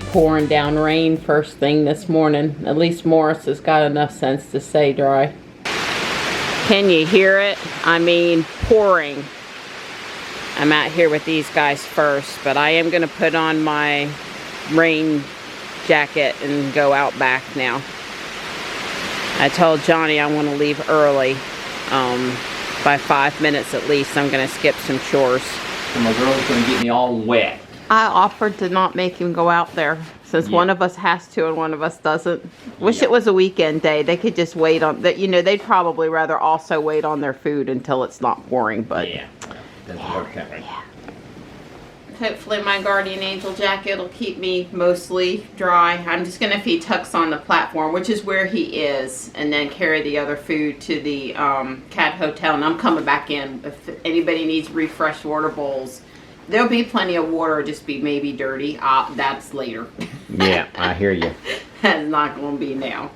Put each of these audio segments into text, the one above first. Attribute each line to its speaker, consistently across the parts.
Speaker 1: pouring down rain first thing this morning. At least Morris has got enough sense to say dry. Can you hear it? I mean, pouring. I'm out here with these guys first, but I am going to put on my rain jacket and go out back now. I told Johnny I want to leave early. By 5 minutes at least. I'm going to skip some chores.
Speaker 2: And my girl's going to get me all wet.
Speaker 1: I offered to not make him go out there since one of us has to and one of us doesn't. Wish it was a weekend day. They could just wait on that. You know, they'd probably rather also wait on their food until it's not pouring. But
Speaker 2: yeah, doesn't work that way.
Speaker 1: Yeah. Hopefully my guardian angel jacket will keep me mostly dry. I'm just going to feed Tux on the platform, which is where he is, and then carry the other food to the cat hotel. And I'm coming back in. If anybody needs refreshed water bowls, there'll be plenty of water, just be maybe dirty. That's later.
Speaker 2: Yeah, I hear you.
Speaker 1: That's not going to be now.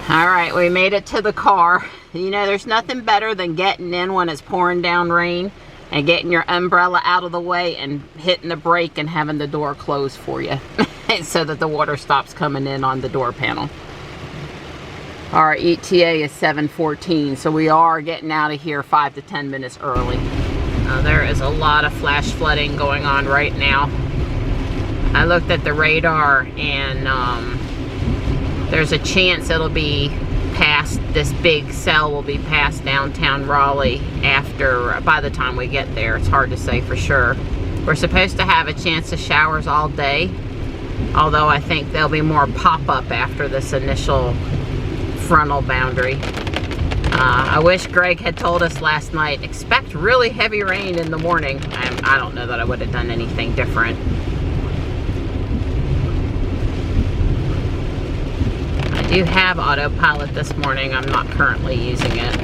Speaker 1: All right, we made it to the car. You know, there's nothing better than getting in when it's pouring down rain and getting your umbrella out of the way and hitting the brake and having the door closed for you so that the water stops coming in on the door panel. Our ETA is 7:14, so we are getting out of here 5 to 10 minutes early. There is a lot of flash flooding going on right now. I looked at the radar and there's a chance it'll be past, this big cell will be past downtown Raleigh by the time we get there. It's hard to say for sure. We're supposed to have a chance of showers all day, although I think there'll be more pop-up after this initial frontal boundary. I wish Greg had told us last night, expect really heavy rain in the morning. I don't know that I would have done anything different. I do have autopilot this morning. I'm not currently using it.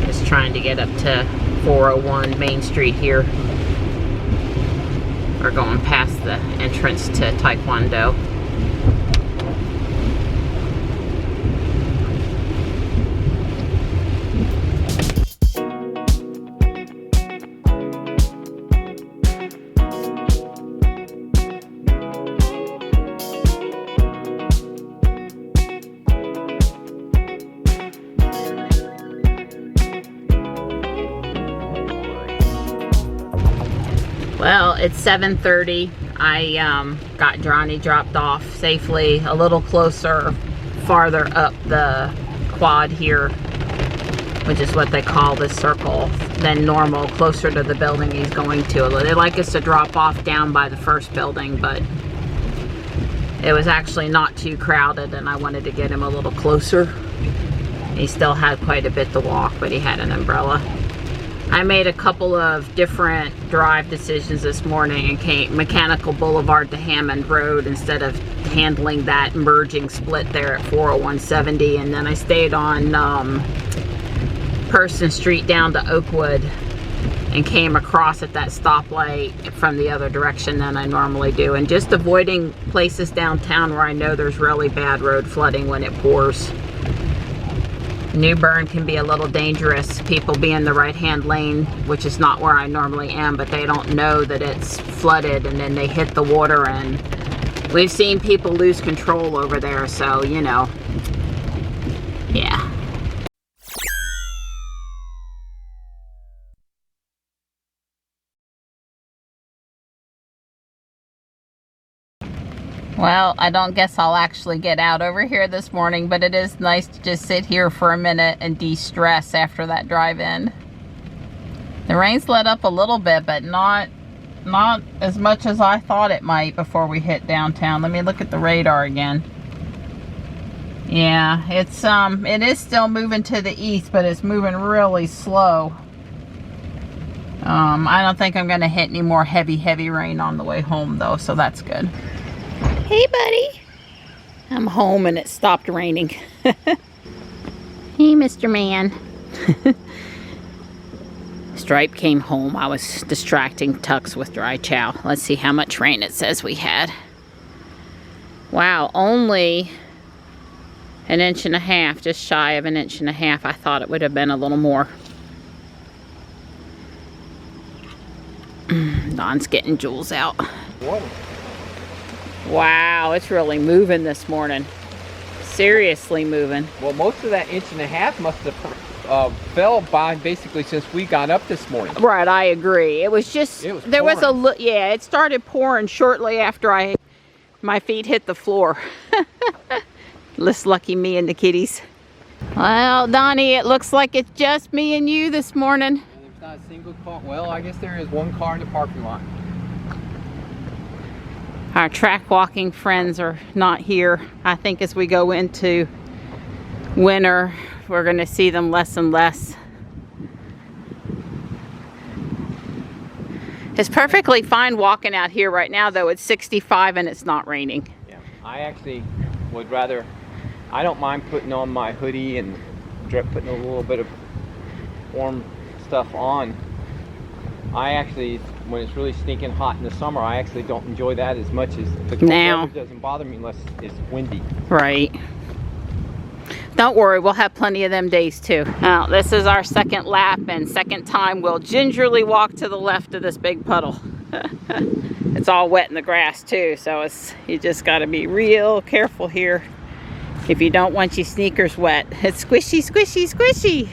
Speaker 1: Just trying to get up to 401 Main Street here. We're going past the entrance to Taekwondo. Well, it's 7:30. I got Johnny dropped off safely a little closer, farther up the quad here, which is what they call this circle, than normal, closer to the building he's going to. They like us to drop off down by the first building, but it was actually not too crowded and I wanted to get him a little closer. He still had quite a bit to walk, but he had an umbrella. I made a couple of different drive decisions this morning and came Mechanical Boulevard to Hammond Road instead of handling that merging split there at 40170, and then I stayed on Person Street down to Oakwood and came across at that stoplight from the other direction than I normally do, and just avoiding places downtown where I know there's really bad road flooding when it pours. New Bern can be a little dangerous. People be in the right-hand lane, which is not where I normally am, but they don't know that it's flooded, and then they hit the water, and we've seen people lose control over there, so, you know, yeah. Well, I don't guess I'll actually get out over here this morning, but it is nice to just sit here for a minute and de-stress after that drive-in. The rain's let up a little bit, but not as much as I thought it might before we hit downtown. Let me look at the radar again. Yeah, it is still moving to the east, but it's moving really slow. I don't think I'm gonna hit any more heavy rain on the way home though, so that's good. Hey, buddy. I'm home and it stopped raining. Hey, Mr. Man. Stripe came home. I was distracting Tux with dry chow. Let's see how much rain it says we had. Wow, only An inch and a half, just shy of an inch and a half. I thought it would have been a little more. Don's getting Jules out.
Speaker 2: Water.
Speaker 1: Wow, it's really moving this morning. Seriously moving.
Speaker 2: Well, most of that inch and a half must have fell by basically since we got up this morning.
Speaker 1: Right, I agree. It was just, there was a, yeah, it started pouring shortly after my feet hit the floor. Less lucky me and the kitties. Well, Donnie, it looks like it's just me and you this morning.
Speaker 2: There's not a single car. Well, I guess there is one car in the parking lot.
Speaker 1: Our track walking friends are not here. I think as we go into winter, we're going to see them less and less. It's perfectly fine walking out here right now, though. It's 65 and it's not raining.
Speaker 2: Yeah, I actually would rather, I don't mind putting on my hoodie and putting a little bit of warm stuff on. I actually, when it's really stinking hot in the summer, I actually don't enjoy that as much as the cold weather doesn't bother me unless it's windy.
Speaker 1: Right. Don't worry, we'll have plenty of them days too. Now, this is our second lap and second time we'll gingerly walk to the left of this big puddle. It's all wet in the grass too, so you just got to be real careful here if you don't want your sneakers wet. It's squishy, squishy, squishy.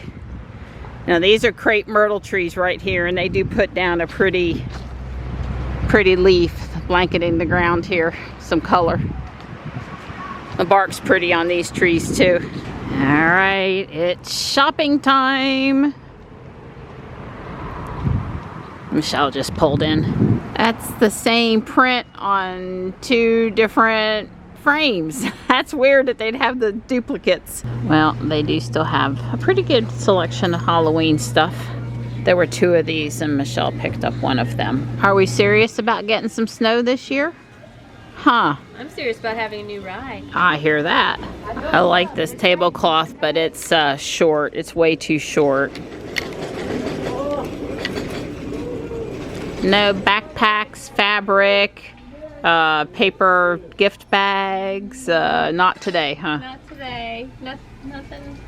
Speaker 1: Now these are crepe myrtle trees right here, and they do put down a pretty leaf blanketing the ground here, some color. The bark's pretty on these trees too. All right, it's shopping time. Michelle just pulled in. That's the same print on two different frames. That's weird that they'd have the duplicates. Well, they do still have a pretty good selection of Halloween stuff. There were two of these and Michelle picked up one of them. Are we serious about getting some snow this year? Huh.
Speaker 3: I'm serious about having a new ride.
Speaker 1: I hear that. I like this tablecloth, but it's short. It's way too short. No backpacks, fabric, paper gift bags. Not today, huh?
Speaker 3: Not today. Nothing.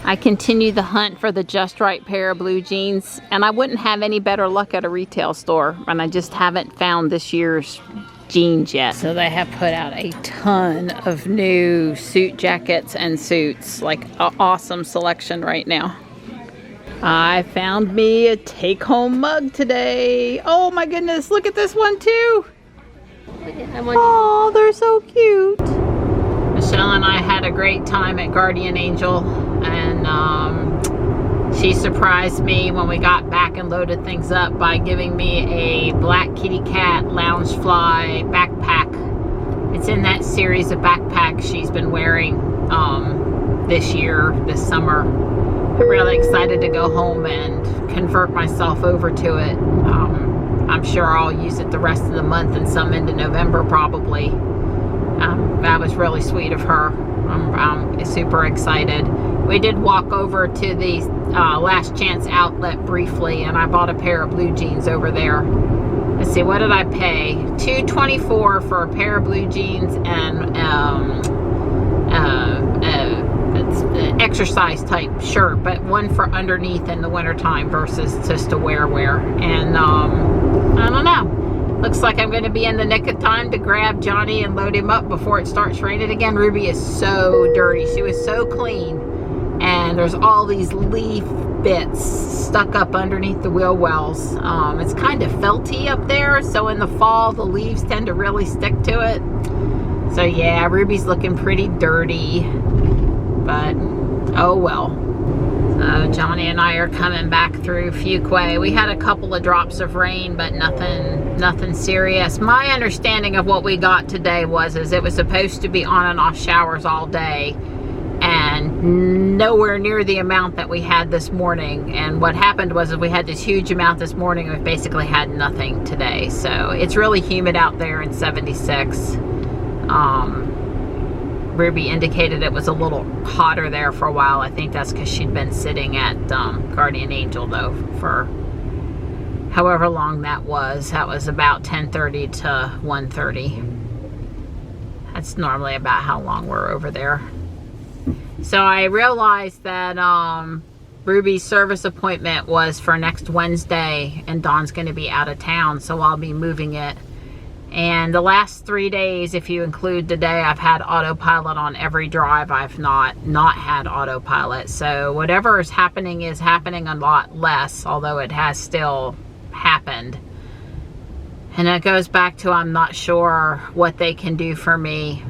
Speaker 1: I continue the hunt for the just right pair of blue jeans, and I wouldn't have any better luck at a retail store, and I just haven't found this year's jeans yet. So they have put out a ton of new suit jackets and suits, like an awesome selection right now. I found me a take-home mug today. Oh my goodness, look at this one too. Oh, they're so cute. Michelle and I had a great time at Guardian Angel, and she surprised me when we got back and loaded things up by giving me a black kitty cat Loungefly backpack. It's in that series of backpacks she's been wearing this summer. I'm really excited to go home and convert myself over to it. I'm sure I'll use it the rest of the month and some into November probably. That was really sweet of her. I'm super excited. We did walk over to the Last Chance outlet briefly, and I bought a pair of blue jeans over there. Let's see, what did I pay? $2.24 for a pair of blue jeans and it's an exercise type shirt, but one for underneath in the wintertime versus just a wear. And I don't know. Looks like I'm going to be in the nick of time to grab Johnny and load him up before it starts raining again. Ruby is so dirty. She was so clean. And there's all these leaf bits stuck up underneath the wheel wells. It's kind of felty up there, so in the fall the leaves tend to really stick to it. So yeah, Ruby's looking pretty dirty, but oh well. So Johnny and I are coming back through Fuquay. We had a couple of drops of rain, but nothing serious. My understanding of what we got today was it was supposed to be on and off showers all day, and nowhere near the amount that we had this morning. And what happened was we had this huge amount this morning, and we basically had nothing today. So it's really humid out there in 76. Ruby indicated it was a little hotter there for a while. I think that's because she'd been sitting at Guardian Angel though for however long that was. That was about 10:30 to 1:30. That's normally about how long we're over there. So I realized that Ruby's service appointment was for next Wednesday, and Dawn's going to be out of town, so I'll be moving it. And the last 3 days, if you include today, I've had autopilot on every drive. I've not had autopilot. So whatever is happening a lot less, although it has still happened. And it goes back to, I'm not sure what they can do for me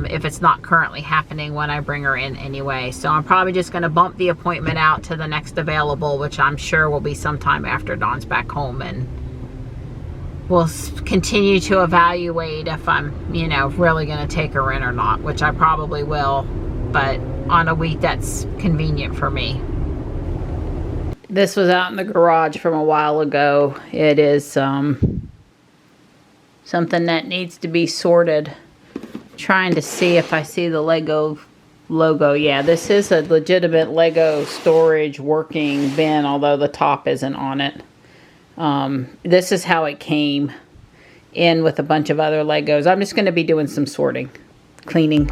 Speaker 1: if it's not currently happening when I bring her in anyway. So I'm probably just going to bump the appointment out to the next available, which I'm sure will be sometime after Dawn's back home, and we'll continue to evaluate if I'm, you know, really going to take her in or not, which I probably will, but on a week that's convenient for me. This was out in the garage from a while ago. It is something that needs to be sorted. Trying to see if I see the Lego logo. Yeah, this is a legitimate Lego storage working bin, although the top isn't on it. This is how it came in with a bunch of other Legos. I'm just going to be doing some sorting, cleaning.